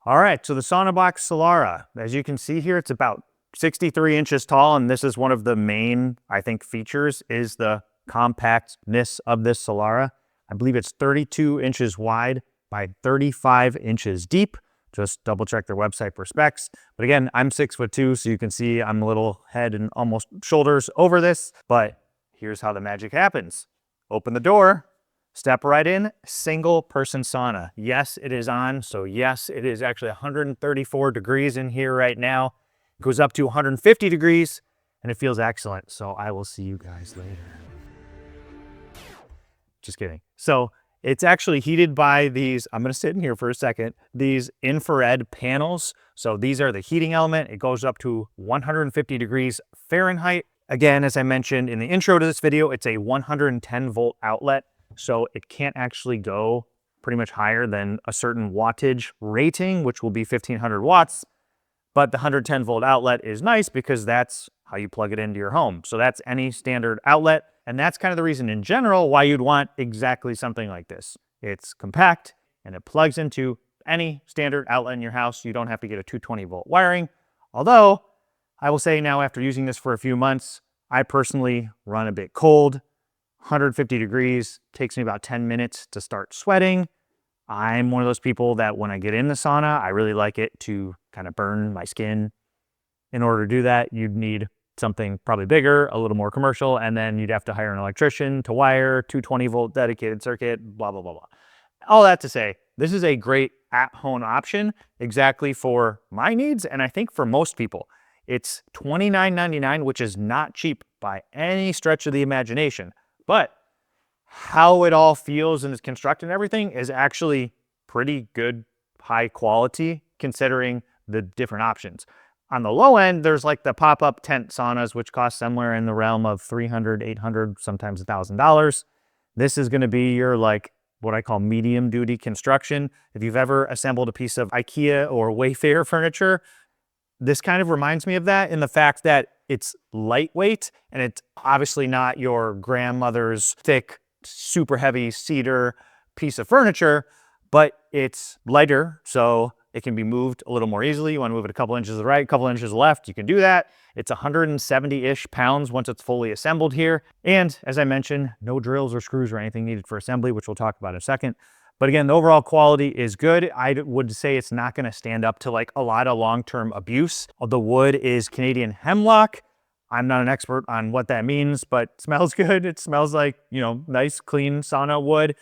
All right, so the SaunaBox Solara, as you can see here, it's about 63 inches tall, and this is one of the main, I think, features is the compactness of this Solara. I believe it's 32 inches wide by 35 inches deep. Just double check their website for specs. But again, I'm 6'2", so you can see I'm a little head and almost shoulders over this, but here's how the magic happens. Open the door, step right in, single person sauna. Yes, it is on. So yes, it is actually 134 degrees in here right now. It goes up to 150 degrees and it feels excellent. So I will see you guys later. Just kidding. So it's actually heated by these, I'm going to sit in here for a second, these infrared panels. So these are the heating element. It goes up to 150 degrees Fahrenheit. Again, as I mentioned in the intro to this video, it's a 110 volt outlet. So it can't actually go pretty much higher than a certain wattage rating, which will be 1500 watts. But the 110 volt outlet is nice because that's how you plug it into your home. So that's any standard outlet. And that's kind of the reason in general why you'd want exactly something like this. It's compact and it plugs into any standard outlet in your house. You don't have to get a 220 volt wiring. Although I will say now, after using this for a few months, I personally run a bit cold. 150 degrees takes me about 10 minutes to start sweating. I'm one of those people that when I get in the sauna, I really like it to kind of burn my skin. In order to do that, you'd need something probably bigger, a little more commercial, and then you'd have to hire an electrician to wire 220 volt dedicated circuit, blah, blah, blah, blah. All that to say, this is a great at-home option exactly for my needs, and I think for most people. It's $29.99, which is not cheap by any stretch of the imagination, but how it all feels and is constructed and everything is actually pretty good, high quality, considering the different options. On the low end, there's like the pop-up tent saunas, which cost somewhere in the realm of $300, $800, sometimes $1,000. This is going to be your like what I call medium duty construction. If you've ever assembled a piece of IKEA or Wayfair furniture, this kind of reminds me of that in the fact that it's lightweight and it's obviously not your grandmother's thick, super heavy cedar piece of furniture, but it's lighter, so it can be moved a little more easily. You want to move it a couple inches to the right, a couple inches left, you can do that. It's 170-ish pounds once it's fully assembled here. And as I mentioned, no drills or screws or anything needed for assembly, which we'll talk about in a second. But again, the overall quality is good. I would say it's not going to stand up to like a lot of long-term abuse. The wood is Canadian hemlock. I'm not an expert on what that means, but it smells good. It smells like, you know, nice, clean sauna wood.